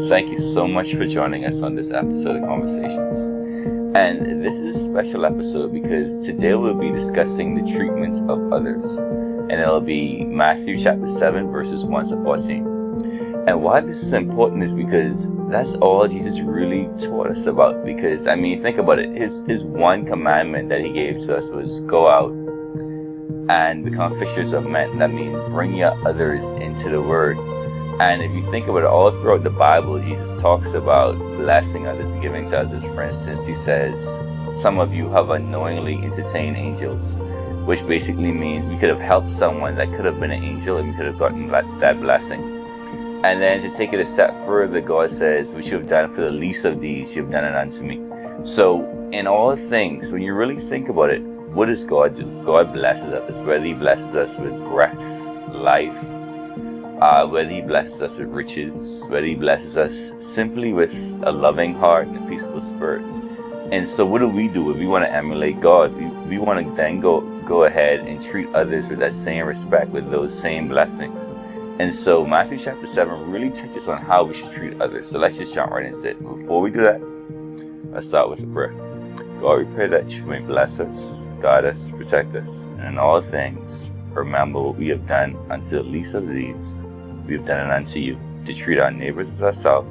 Thank you so much for joining us on this episode of Conversations. And this is a special episode because today we'll be discussing the treatments of others. And it'll be Matthew chapter 7 verses 1 to 14. And why this is important is because that's all Jesus really taught us about. Because, think about it. His one commandment that he gave to us was go out and become fishers of men. That means bring your others into the word. And if you think about it, all throughout the Bible, Jesus talks about blessing others and giving to others. For instance, he says, some of you have unknowingly entertained angels, which basically means we could have helped someone that could have been an angel and we could have gotten that blessing. And then to take it a step further, God says, what you have done for the least of these, you have done it unto me. So in all things, when you really think about it, what does God do? God blesses us, whether he blesses us with breath, life, whether he blesses us with riches, whether he blesses us simply with a loving heart and a peaceful spirit. And so what do? If we want to emulate God, we want to then go ahead and treat others with that same respect, with those same blessings. And so Matthew chapter 7 really touches on how we should treat others. So let's just jump right into it. Before we do that, let's start with a prayer. God, we pray that you may bless us, guide us, protect us, and in all things, remember what we have done unto the least of these, we have done it unto you, to treat our neighbors as ourselves,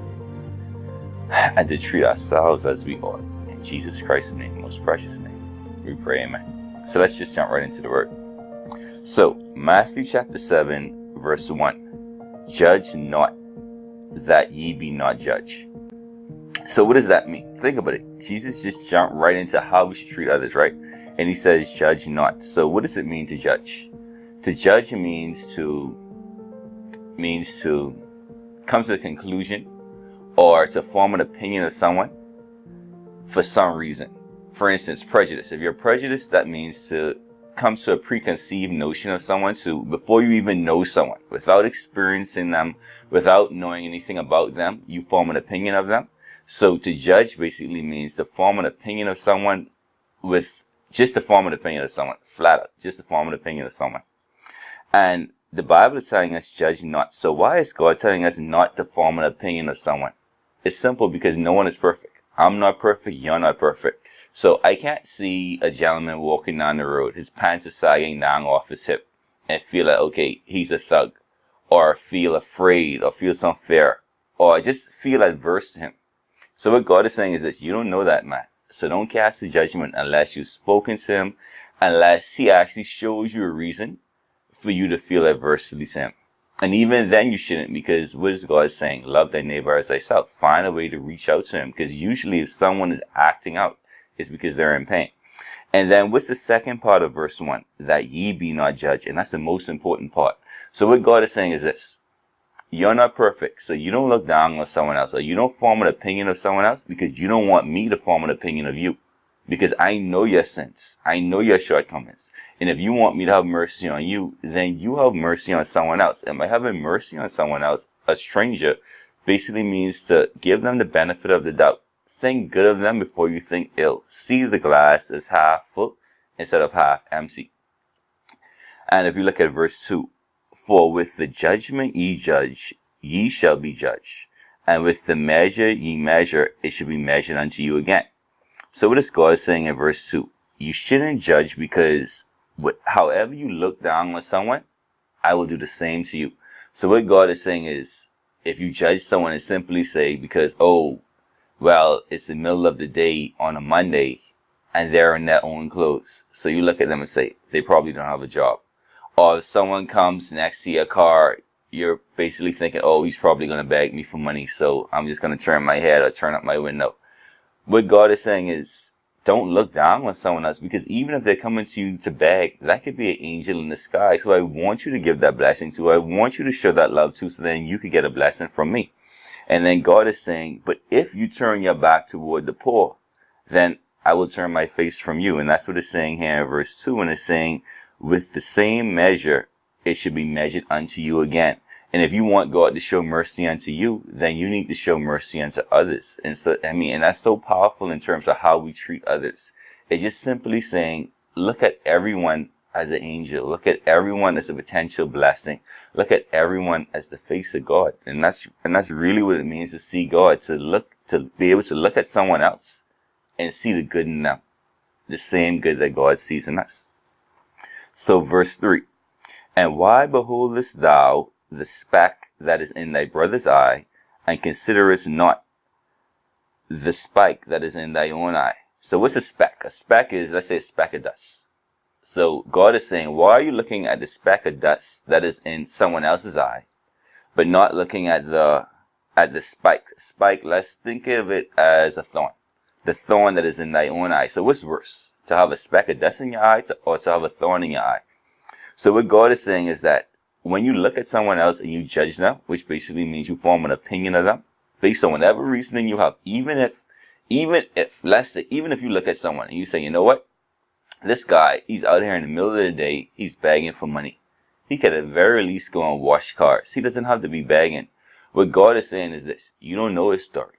and to treat ourselves as we ought. In Jesus Christ's name, most precious name, we pray, amen. So let's just jump right into the word. So, Matthew chapter 7, verse 1. Judge not, that ye be not judged. So what does that mean? Think about it. Jesus just jumped right into how we should treat others, right? And he says, judge not. So what does it mean to judge? To judge means to come to a conclusion or to form an opinion of someone for some reason. For instance, prejudice. If you're prejudiced, that means to come to a preconceived notion of someone before you even know someone, without experiencing them, without knowing anything about them, you form an opinion of them. So to judge basically means to form an opinion of someone flat out, just to form an opinion of someone. And the Bible is telling us judge not. So why is God telling us not to form an opinion of someone? It's simple, because no one is perfect. I'm not perfect, you're not perfect. So I can't see a gentleman walking down the road, his pants are sagging down off his hip, and feel like, okay, he's a thug, or feel afraid, or feel some fear, or just feel adverse to him. So what God is saying is this: you don't know that man, so don't cast a judgment unless you've spoken to him, unless he actually shows you a reason for you to feel adversely to him. And even then you shouldn't, because what is God saying? Love thy neighbor as thyself. Find a way to reach out to him, because usually if someone is acting out, it's because they're in pain. And then what's the second part of verse 1? That ye be not judged. And that's the most important part. So what God is saying is this: you're not perfect, so you don't look down on someone else, or you don't form an opinion of someone else because you don't want me to form an opinion of you. Because I know your sins. I know your shortcomings. And if you want me to have mercy on you, then you have mercy on someone else. And by having mercy on someone else, a stranger, basically means to give them the benefit of the doubt. Think good of them before you think ill. See the glass as half full instead of half empty. And if you look at verse 2, for with the judgment ye judge, ye shall be judged. And with the measure ye measure, it shall be measured unto you again. So what is God saying in verse 2? You shouldn't judge, because however you look down on someone, I will do the same to you. So what God is saying is, if you judge someone and simply say, because, well, it's the middle of the day on a Monday and they're in their own clothes, so you look at them and say, they probably don't have a job. Or if someone comes next to your car, you're basically thinking, he's probably going to beg me for money, so I'm just going to turn my head or turn up my window. What God is saying is, don't look down on someone else, because even if they're coming to you to beg, that could be an angel in the sky. So I want you to give that blessing to. I want you to show that love to, so then you could get a blessing from me. And then God is saying, but if you turn your back toward the poor, then I will turn my face from you. And that's what it's saying here in verse 2. And it's saying, with the same measure, it should be measured unto you again. And if you want God to show mercy unto you, then you need to show mercy unto others. And so, and that's so powerful in terms of how we treat others. It's just simply saying, look at everyone as an angel. Look at everyone as a potential blessing. Look at everyone as the face of God. And that's really what it means to see God, to be able to look at someone else and see the good in them, the same good that God sees in us. So verse 3, and why beholdest thou the speck that is in thy brother's eye, and considerest not the spike that is in thy own eye? So what's a speck? A speck is, let's say, a speck of dust. So God is saying, why are you looking at the speck of dust that is in someone else's eye, but not looking at the spike? Spike, let's think of it as a thorn. The thorn that is in thy own eye. So what's worse? To have a speck of dust in your eye, or to have a thorn in your eye? So what God is saying is that when you look at someone else and you judge them, which basically means you form an opinion of them based on whatever reasoning you have, even if you look at someone and you say, you know what, this guy, he's out here in the middle of the day, he's begging for money. He could at the very least go and wash cars. He doesn't have to be begging. What God is saying is this: you don't know his story.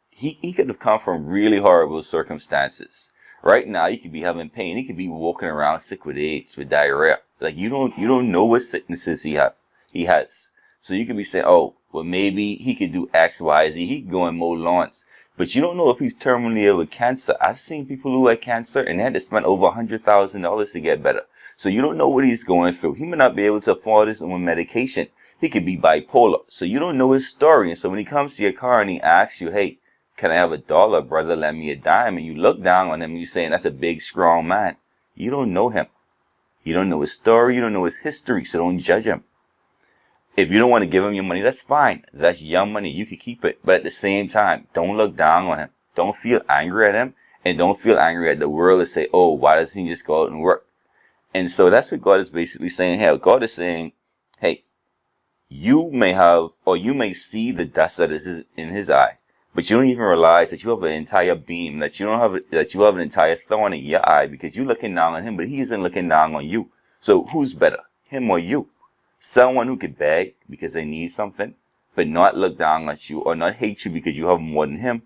He could have come from really horrible circumstances. Right now, he could be having pain. He could be walking around sick with AIDS, with diarrhea. Like, you don't know what sicknesses he has. So you could be saying, oh, well, maybe he could do X, Y, Z. He could go and mow lawns. But you don't know if he's terminally ill with cancer. I've seen people who had cancer and they had to spend over $100,000 to get better. So you don't know what he's going through. He may not be able to afford his own medication. He could be bipolar. So you don't know his story. And so when he comes to your car and he asks you, hey, can I have $1, brother? Lend me a dime. And you look down on him and you're saying, that's a big, strong man. You don't know him. You don't know his story. You don't know his history. So don't judge him. If you don't want to give him your money, that's fine. That's your money. You can keep it. But at the same time, don't look down on him. Don't feel angry at him. And don't feel angry at the world and say, oh, why doesn't he just go out and work? And so that's what God is basically saying here. God is saying, hey, you may have, or you may see the dust that is in his eye, but you don't even realize that you have an entire beam, that you have an entire thorn in your eye, because you're looking down on him, but he isn't looking down on you. So who's better, him or you? Someone who could beg because they need something, but not look down at you, or not hate you because you have more than him,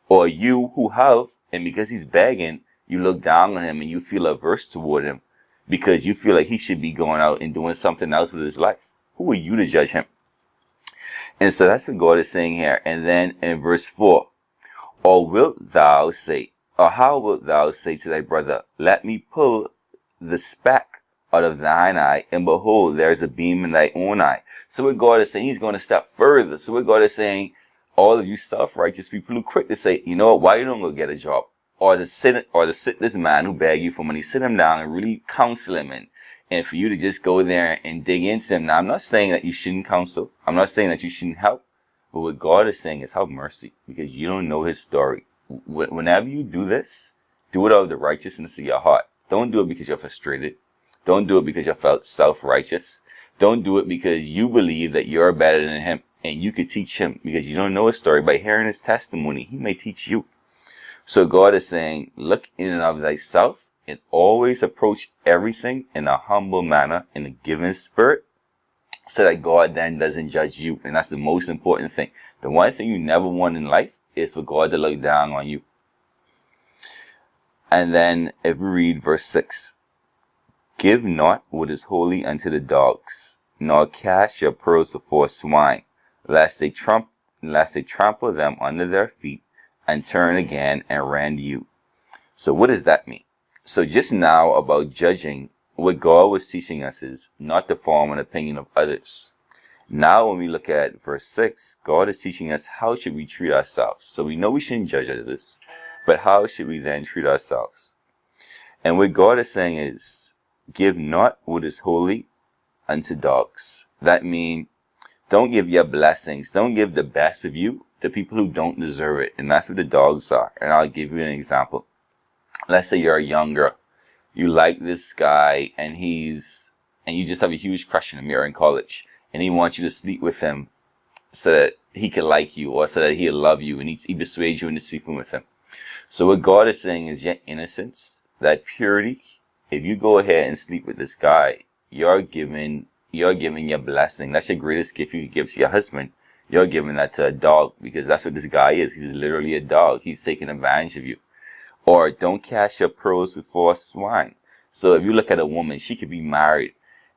or you who have, and because he's begging, you look down on him and you feel averse toward him because you feel like he should be going out and doing something else with his life. Who are you to judge him? And so that's what God is saying here. And then in verse 4, or wilt thou say, or how wilt thou say to thy brother, let me pull the speck out of thine eye, and behold, there is a beam in thy own eye. So what God is saying, he's going to step further. So what God is saying, all of you self-righteous people who quick to say, you know what, why you don't go get a job? Or to sit this man who beg you for money, sit him down and really counsel him, and for you to just go there and dig into him. Now, I'm not saying that you shouldn't counsel. I'm not saying that you shouldn't help. But what God is saying is have mercy, because you don't know his story. Whenever you do this, do it out of the righteousness of your heart. Don't do it because you're frustrated. Don't do it because you felt self-righteous. Don't do it because you believe that you're better than him and you could teach him, because you don't know his story. By hearing his testimony, he may teach you. So God is saying, look in and of thyself, and always approach everything in a humble manner, in a given spirit, so that God then doesn't judge you. And that's the most important thing. The one thing you never want in life is for God to look down on you. And then if we read verse 6, give not what is holy unto the dogs, nor cast your pearls before swine, lest they trample them under their feet, and turn again and rend you. So what does that mean? So just now about judging, what God was teaching us is not to form an opinion of others. Now when we look at verse 6, God is teaching us how should we treat ourselves. So we know we shouldn't judge others, but how should we then treat ourselves? And what God is saying is, give not what is holy unto dogs. That means don't give your blessings, don't give the best of you to people who don't deserve it. And that's what the dogs are. And I'll give you an example. Let's say you're a young girl. You like this guy and you just have a huge crush on him. You're in college and he wants you to sleep with him so that he can like you, or so that he'll love you, and he persuades you into sleeping with him. So what God is saying is your innocence, that purity. If you go ahead and sleep with this guy, you're giving your blessing. That's your greatest gift you can give to your husband. You're giving that to a dog, because that's what this guy is. He's literally a dog. He's taking advantage of you. Or don't cast your pearls before swine. So if you look at a woman, she could be married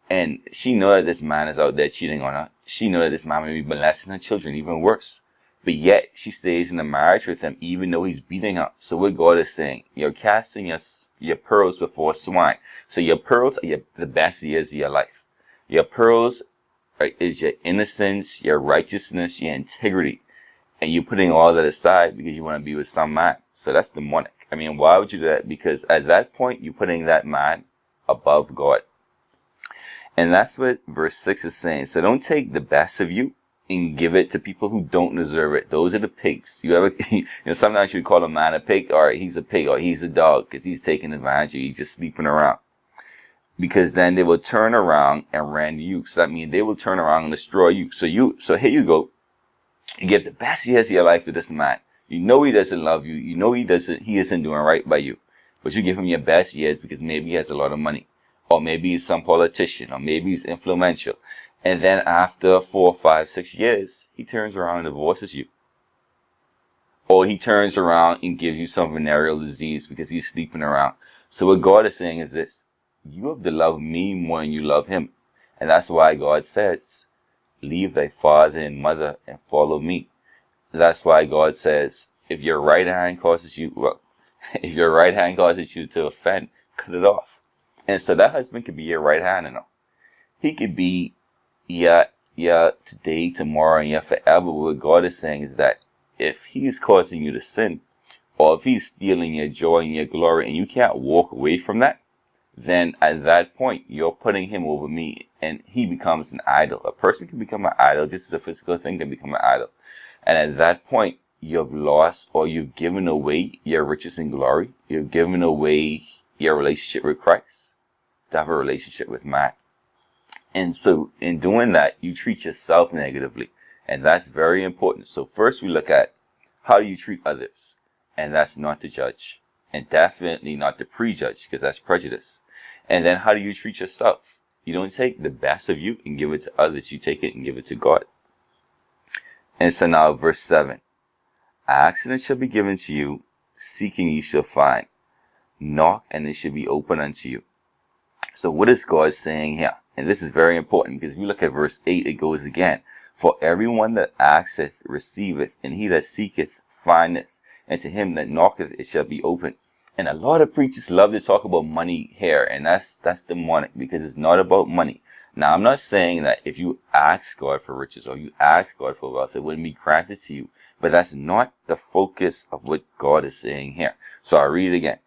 and she know that this man is out there cheating on her. She know that this man may be molesting her children, even worse. But yet she stays in a marriage with him even though he's beating her. So what God is saying, you're casting your pearls before swine. So your pearls are the best years of your life. Your pearls is your innocence, your righteousness, your integrity. And you're putting all that aside because you want to be with some man. So that's demonic. I mean, why would you do that? Because at that point, you're putting that man above God. And that's what verse 6 is saying. So don't take the best of you and give it to people who don't deserve it. Those are the pigs. Sometimes you call a man a pig. All right, he's a pig, or he's a dog because he's taking advantage of you. He's just sleeping around. Because then they will turn around and rend you. So that means they will turn around and destroy you. So here you go. You give the best years of your life to this man. You know he doesn't love you. You know he isn't doing right by you. But you give him your best years because maybe he has a lot of money. Or maybe he's some politician. Or maybe he's influential. And then after 4, 5, 6 years, he turns around and divorces you. Or he turns around and gives you some venereal disease because he's sleeping around. So what God is saying is this. You have to love me more than you love him. And that's why God says, leave thy father and mother and follow me. That's why God says, if your right hand causes you to offend, cut it off. And so that husband could be your right hand, He could be your today, tomorrow, and your forever. What God is saying is that if he's causing you to sin, or if he's stealing your joy and your glory, and you can't walk away from that, then at that point, you're putting him over me, and he becomes an idol. A person can become an idol, just as a physical thing can become an idol. And at that point, you've lost, or you've given away your riches and glory. You've given away your relationship with Christ to have a relationship with man. And so in doing that, you treat yourself negatively. And that's very important. So first we look at how do you treat others? And that's not to judge. And definitely not to prejudge, because that's prejudice. And then how do you treat yourself? You don't take the best of you and give it to others. You take it and give it to God. And so now verse 7. Ask and it shall be given to you. Seeking you shall find. Knock and it shall be open unto you. So what is God saying here? And this is very important, because if you look at verse 8, it goes again. For everyone that asketh receiveth, and he that seeketh findeth, and to him that knocketh it shall be open. And a lot of preachers love to talk about money here, and that's demonic, because it's not about money. Now, I'm not saying that if you ask God for riches or you ask God for wealth, it wouldn't be granted to you. But that's not the focus of what God is saying here. So I'll read it again.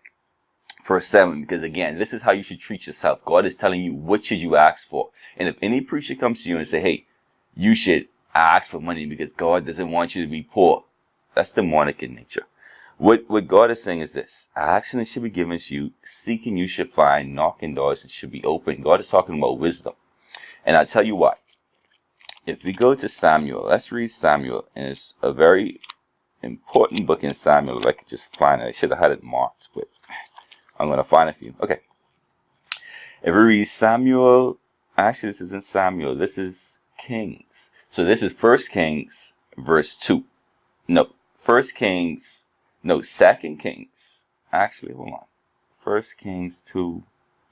Verse 7, because again, this is how you should treat yourself. God is telling you what should you ask for. And if any preacher comes to you and say, hey, you should ask for money because God doesn't want you to be poor, that's demonic in nature. What God is saying is this. Ask and it should be given to you. Seeking you should find. Knocking doors it should be open. God is talking about wisdom. And I'll tell you what. If we go to Samuel, let's read Samuel. And it's a very important book in Samuel. If I could just find it. I should have had it marked, but I'm going to find it for you. Okay. If we read Samuel, actually this isn't Samuel. This is Kings. So this is 1 Kings verse 2. No, 2 Kings. Actually, hold on. 1 Kings 2.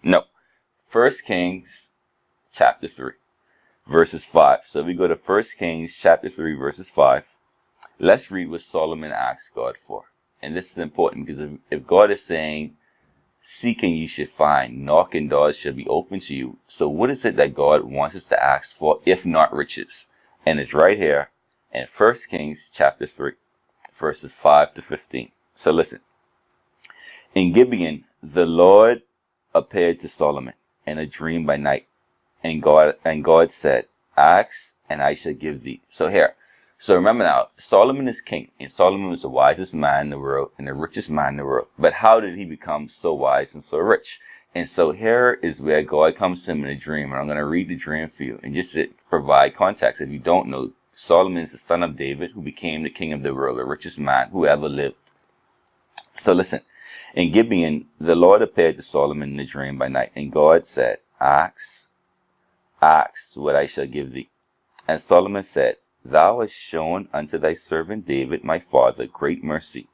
No. 1 Kings chapter 3 verses 5. So we go to 1 Kings chapter 3 verses 5. Let's read what Solomon asked God for. And this is important, because if God is saying, seeking you should find, knocking doors shall be open to you. So what is it that God wants us to ask for, if not riches? And it's right here in 1 Kings chapter 3, verses 5 to 15. So listen. In Gibeon, the Lord appeared to Solomon in a dream by night. And God said, ask and I shall give thee. So remember now, Solomon is king, and Solomon was the wisest man in the world and the richest man in the world. But how did he become so wise and so rich? And so here is where God comes to him in a dream, and I'm going to read the dream for you. And just to provide context, if you don't know, Solomon is the son of David, who became the king of the world, the richest man who ever lived. So listen, in Gibeon, the Lord appeared to Solomon in a dream by night, and God said, ask what I shall give thee. And Solomon said, thou hast shown unto thy servant David my father great mercy,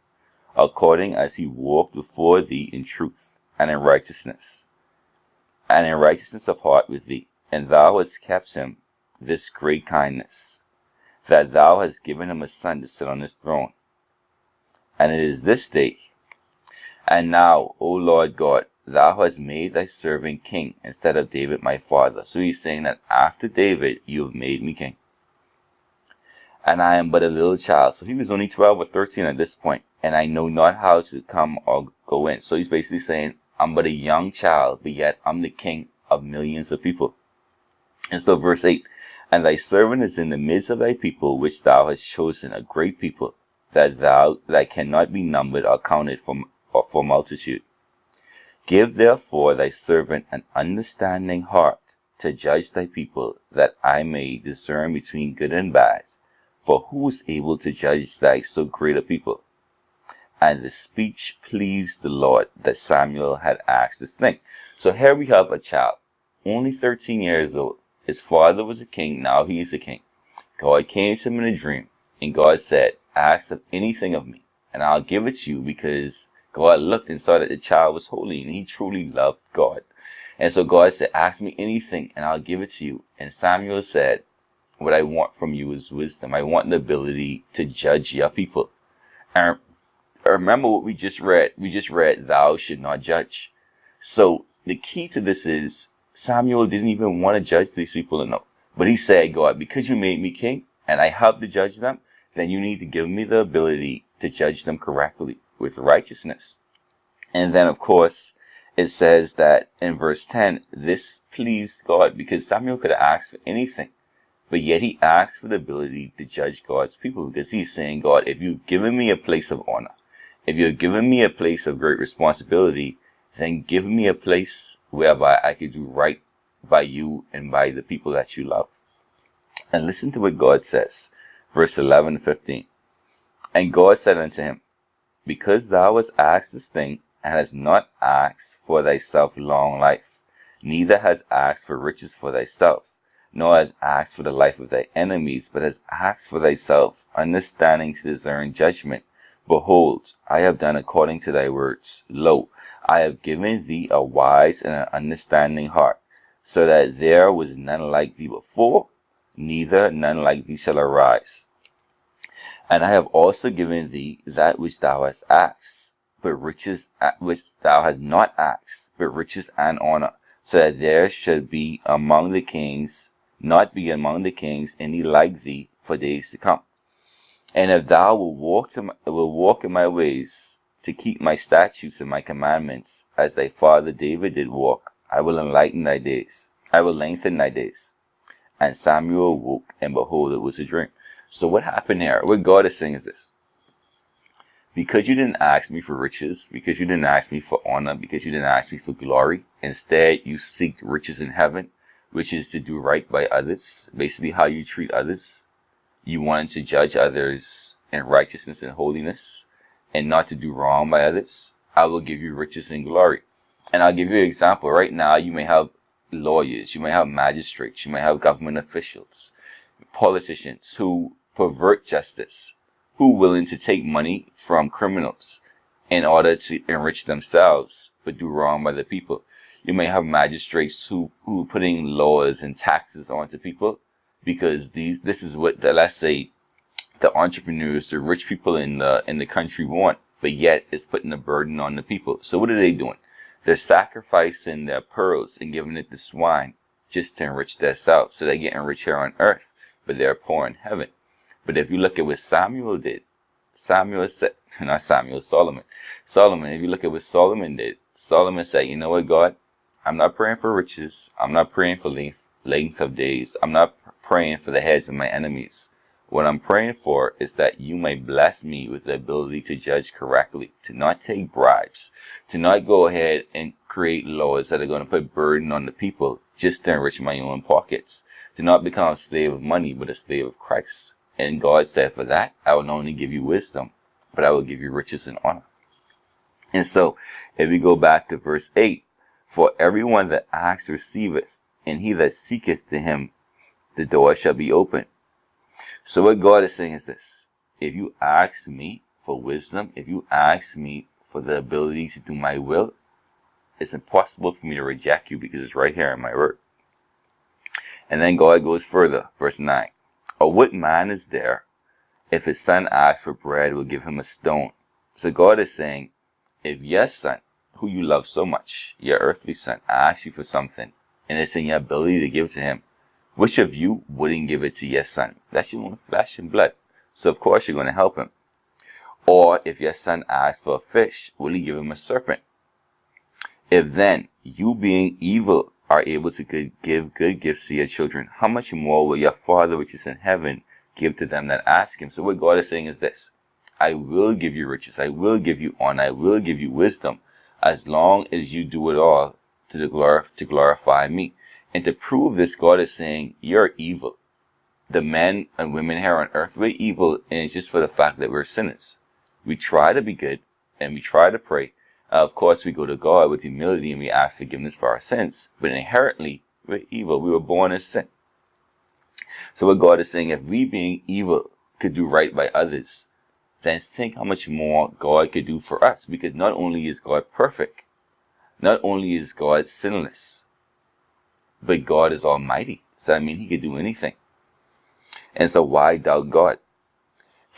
according as he walked before thee in truth and in righteousness, and in righteousness of heart with thee. And thou hast kept him this great kindness, that thou hast given him a son to sit on his throne. And it is this day. And now, O Lord God, thou hast made thy servant king instead of David my father. So he's saying that after David, you have made me king. And I am but a little child. So he was only 12 or 13 at this point. And I know not how to come or go in. So he's basically saying, I'm but a young child, but yet I'm the king of millions of people. And so verse 8, and thy servant is in the midst of thy people, which thou hast chosen, a great people, that cannot be numbered or counted for multitude. Give therefore thy servant an understanding heart to judge thy people, that I may discern between good and bad. For who is able to judge thy so great a people? And the speech pleased the Lord that Samuel had asked this thing. So here we have a child, only 13 years old. His father was a king, now he is a king. God came to him in a dream, and God said, ask of anything of me, and I'll give it to you, because God looked and saw that the child was holy, and he truly loved God. And so God said, ask me anything, and I'll give it to you. And Samuel said, what I want from you is wisdom. I want the ability to judge your people. And remember what we just read. We just read, thou should not judge. So the key to this is, Samuel didn't even want to judge these people enough. But he said, God, because you made me king and I have to judge them, then you need to give me the ability to judge them correctly with righteousness. And then, of course, it says that in verse 10, this pleased God, because Samuel could have asked for anything. But yet he asked for the ability to judge God's people, because he's saying, God, if you've given me a place of honor, if you've given me a place of great responsibility, then give me a place whereby I could do right by you and by the people that you love. And listen to what God says, verse 11 and 15. And God said unto him, because thou hast asked this thing, and hast not asked for thyself long life, neither hast asked for riches for thyself, nor hast asked for the life of thy enemies, but hast asked for thyself understanding to discern judgment. Behold, I have done according to thy words. Lo, I have given thee a wise and an understanding heart, so that there was none like thee before, neither none like thee shall arise. And I have also given thee that which thou hast asked, but riches which thou hast not asked, but riches and honor, so that there should be among the kings, not be among the kings any like thee for days to come. And if thou wilt walk in my ways, to keep my statutes and my commandments, as thy father David did walk, I will enlighten thy days. I will lengthen thy days. And Samuel woke, and behold, it was a dream. So what happened here? What God is saying is this. Because you didn't ask me for riches, because you didn't ask me for honor, because you didn't ask me for glory, instead you seek riches in heaven, which is to do right by others, basically how you treat others. You wanted to judge others in righteousness and holiness, and not to do wrong by others. I will give you riches and glory. And I'll give you an example. Right now, you may have lawyers, you may have magistrates, you may have government officials, politicians who pervert justice, who are willing to take money from criminals in order to enrich themselves, but do wrong by the people. You may have magistrates who are putting laws and taxes onto people, because this is what let's say the entrepreneurs, the rich people in the country want, but yet it's putting a burden on the people. So what are they doing? They're sacrificing their pearls and giving it to swine just to enrich themselves. So they're getting rich here on earth, but they're poor in heaven. But if you look at what Samuel did, Solomon, if you look at what Solomon did, Solomon said, you know what, God, I'm not praying for riches. I'm not praying for length of days. I'm not praying for the heads of my enemies. What I'm praying for is that you may bless me with the ability to judge correctly, to not take bribes, to not go ahead and create laws that are going to put burden on the people just to enrich my own pockets, to not become a slave of money, but a slave of Christ. And God said, for that, I will not only give you wisdom, but I will give you riches and honor. And so, if we go back to verse 8, for everyone that asks receiveth, and he that seeketh to him, the door shall be open. So what God is saying is this. If you ask me for wisdom, if you ask me for the ability to do my will, It's impossible for me to reject you because it's right here in my word. And then God goes further, verse 9. Or what man is there, if his son asks for bread, will give him a stone? So God is saying, if your son, who you love so much, your earthly son, asks you for something, and it's in your ability to give to him, which of you wouldn't give it to your son? That's your own flesh and blood. So of course you're going to help him. Or if your son asks for a fish, will he give him a serpent? If then, you being evil are able to give good gifts to your children, how much more will your Father which is in heaven give to them that ask him? So what God is saying is this: I will give you riches, I will give you honor, I will give you wisdom, as long as you do it all to glorify me. And to prove this, God is saying, you're evil. The men and women here on earth, we're evil, and it's just for the fact that we're sinners. We try to be good, and we try to pray. Of course, we go to God with humility, and we ask forgiveness for our sins. But inherently, we're evil. We were born in sin. So what God is saying, if we being evil could do right by others, then think how much more God could do for us. Because not only is God perfect, not only is God sinless, but God is almighty. So I mean, he could do anything. And so why doubt God?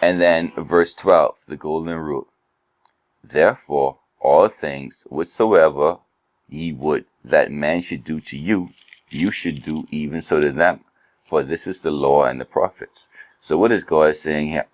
And then verse 12, the golden rule. Therefore, all things whatsoever ye would that men should do to you, you should do even so to them. For this is the law and the prophets. So what is God saying here?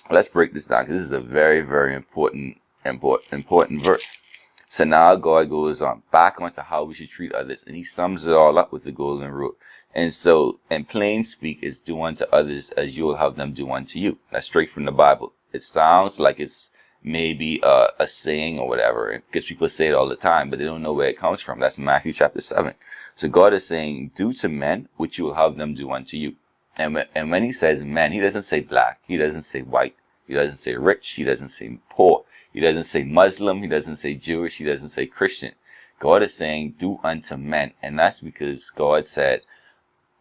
Let's break this down, because this is a very, very important verse. So now God goes on back onto how we should treat others, and he sums it all up with the golden rule. And so, in plain speak, is do unto others as you will have them do unto you. That's straight from the Bible. It sounds like it's maybe a saying or whatever, because people say it all the time, but they don't know where it comes from. That's Matthew chapter 7. So God is saying, do to men which you will have them do unto you. And when he says men, he doesn't say black, he doesn't say white, he doesn't say rich, he doesn't say poor, he doesn't say Muslim, he doesn't say Jewish, he doesn't say Christian. God is saying, do unto men. And that's because God said,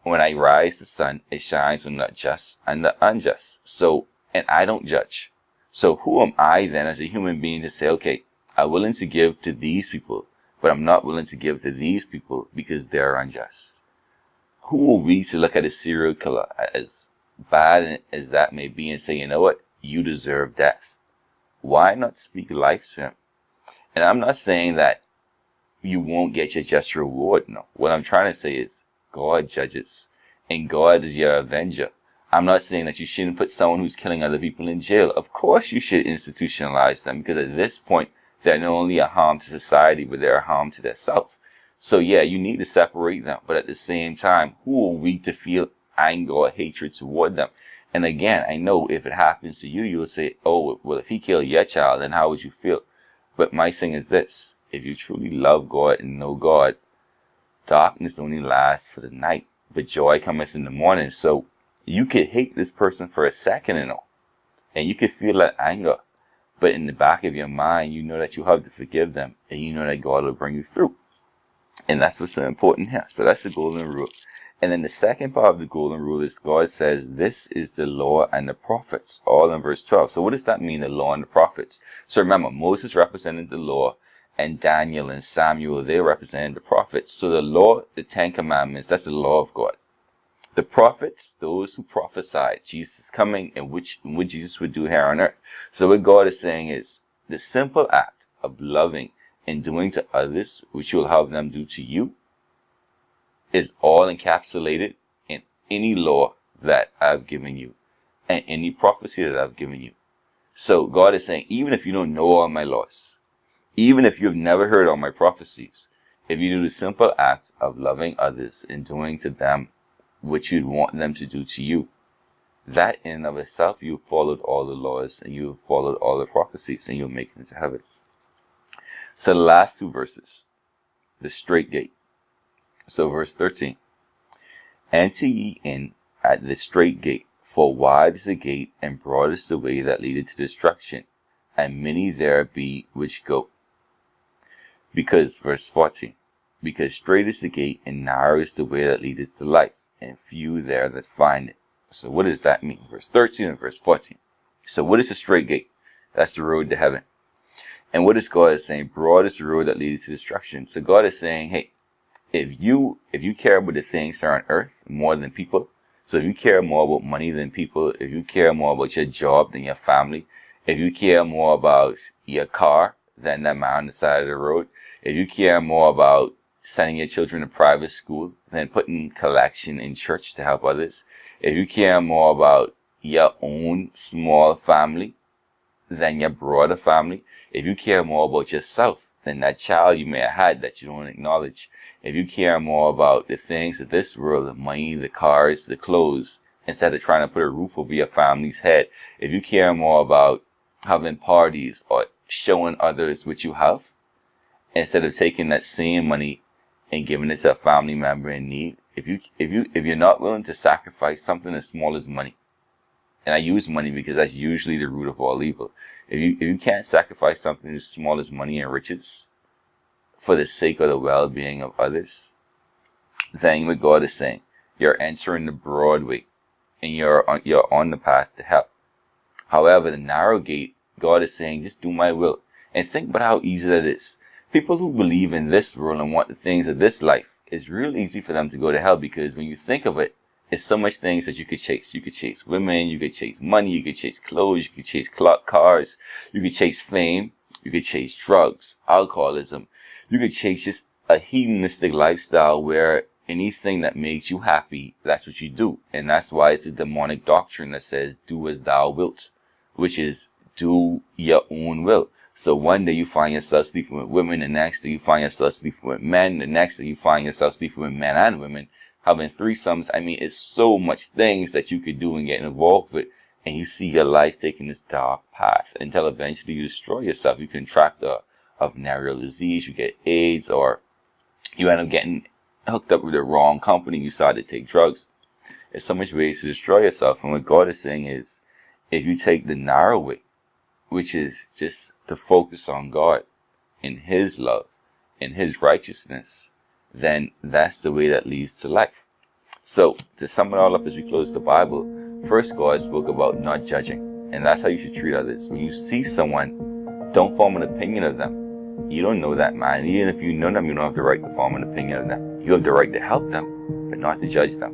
when I rise the sun, it shines on the just and the unjust. So, and I don't judge. So who am I then as a human being to say, okay, I'm willing to give to these people, but I'm not willing to give to these people because they're unjust? Who are we to look at a serial killer, as bad as that may be, and say, you know what, you deserve death? Why not speak life to him? And I'm not saying that you won't get your just reward. No. What I'm trying to say is God judges, and God is your avenger. I'm not saying that you shouldn't put someone who's killing other people in jail. Of course you should institutionalize them, because at this point, they're not only a harm to society, but they're a harm to themselves. So yeah, you need to separate them. But at the same time, who are we to feel anger or hatred toward them? And again, I know if it happens to you, you'll say, oh, well, if he killed your child, then how would you feel? But my thing is this: if you truly love God and know God, darkness only lasts for the night, but joy cometh in the morning. So you could hate this person for a second and all, and you could feel that anger, but in the back of your mind, you know that you have to forgive them, and you know that God will bring you through. And that's what's so important here. So that's the golden rule. And then the second part of the golden rule is God says, this is the law and the prophets, all in verse 12. So what does that mean, the law and the prophets? So remember, Moses represented the law, and Daniel and Samuel, they represented the prophets. So the law, the 10 commandments, that's the law of God. The prophets, those who prophesied Jesus coming and what Jesus would do here on earth. So what God is saying is, the simple act of loving and doing to others, which you'll have them do to you, is all encapsulated in any law that I've given you and any prophecy that I've given you. So God is saying, even if you don't know all my laws, even if you've never heard all my prophecies, if you do the simple act of loving others and doing to them what you'd want them to do to you, that in and of itself, you've followed all the laws and you've followed all the prophecies, and you'll make it into heaven. So the last two verses, the straight gate. So verse 13, enter ye in at the straight gate, for wide is the gate and broad is the way that leadeth to destruction, and many there be which go. Because, verse 14, because straight is the gate and narrow is the way that leadeth to life, and few there that find it. So what does that mean? Verse 13 and verse 14. So what is the straight gate? That's the road to heaven. And what is God is saying? Broad is the road that leads to destruction. So God is saying, hey, if you care about the things that are on earth more than people, so if you care more about money than people, if you care more about your job than your family, if you care more about your car than that man on the side of the road, if you care more about sending your children to private school than putting collection in church to help others, if you care more about your own small family than your broader family, if you care more about yourself than that child you may have had that you don't acknowledge, if you care more about the things of this world, the money, the cars, the clothes, instead of trying to put a roof over your family's head, if you care more about having parties or showing others what you have, instead of taking that same money and giving it to a family member in need, if you're not willing to sacrifice something as small as money, and I use money because that's usually the root of all evil. If you can't sacrifice something as small as money and riches for the sake of the well-being of others, then what God is saying, you're entering the broad way and you're on the path to help. However, the narrow gate, God is saying, just do my will. And think about how easy that is. People who believe in this world and want the things of this life, it's real easy for them to go to hell, because when you think of it, it's so much things that you could chase. You could chase women, you could chase money, you could chase clothes, you could chase cars, you could chase fame, you could chase drugs, alcoholism. You could chase just a hedonistic lifestyle where anything that makes you happy, that's what you do. And that's why it's a demonic doctrine that says, do as thou wilt, which is do your own will. So one day you find yourself sleeping with women, the next day you find yourself sleeping with men, the next day you find yourself sleeping with men and women, having threesomes. I mean, it's so much things that you could do and get involved with. And you see your life taking this dark path until eventually you destroy yourself. You contract a venereal disease, you get AIDS, or you end up getting hooked up with the wrong company, you decide to take drugs. There's so much ways to destroy yourself. And what God is saying is, if you take the narrow way, which is just to focus on God in His love, in His righteousness, then that's the way that leads to life. So, to sum it all up as we close the Bible, first God spoke about not judging. And that's how you should treat others. When you see someone, don't form an opinion of them. You don't know that man. Even if you know them, you don't have the right to form an opinion of them. You have the right to help them, but not to judge them.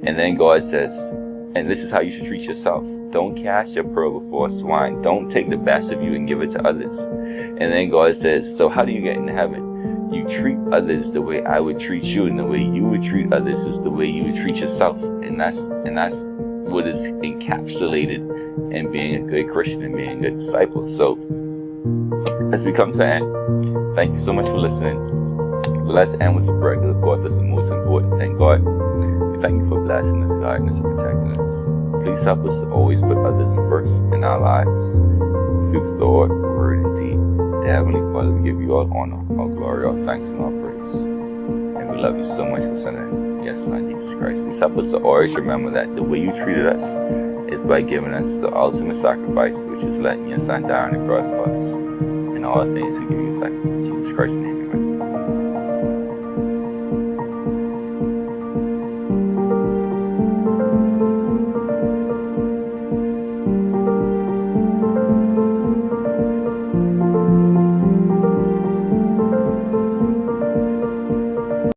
And then God says, and this is how you should treat yourself. Don't cast your pearl before swine. Don't take the best of you and give it to others. And then God says, so how do you get into heaven? You treat others the way I would treat you, and the way you would treat others is the way you would treat yourself. And that's what is encapsulated in being a good Christian and being a good disciple. So, as we come to an end, thank you so much for listening. Let's end with a prayer, because of course that's the most important thing. God, we thank you for blessing us, guiding us, and protecting us. Please help us to always put others first in our lives, through thought, word, and deed. Dear Heavenly Father, we give you all honor, all glory, all thanks, and all praise. And we love you so much for sending your Son, Jesus Christ. Please help us to always remember that the way you treated us is by giving us the ultimate sacrifice, which is letting your Son die on the cross for us. In all things we give you thanks. In Jesus Christ's name.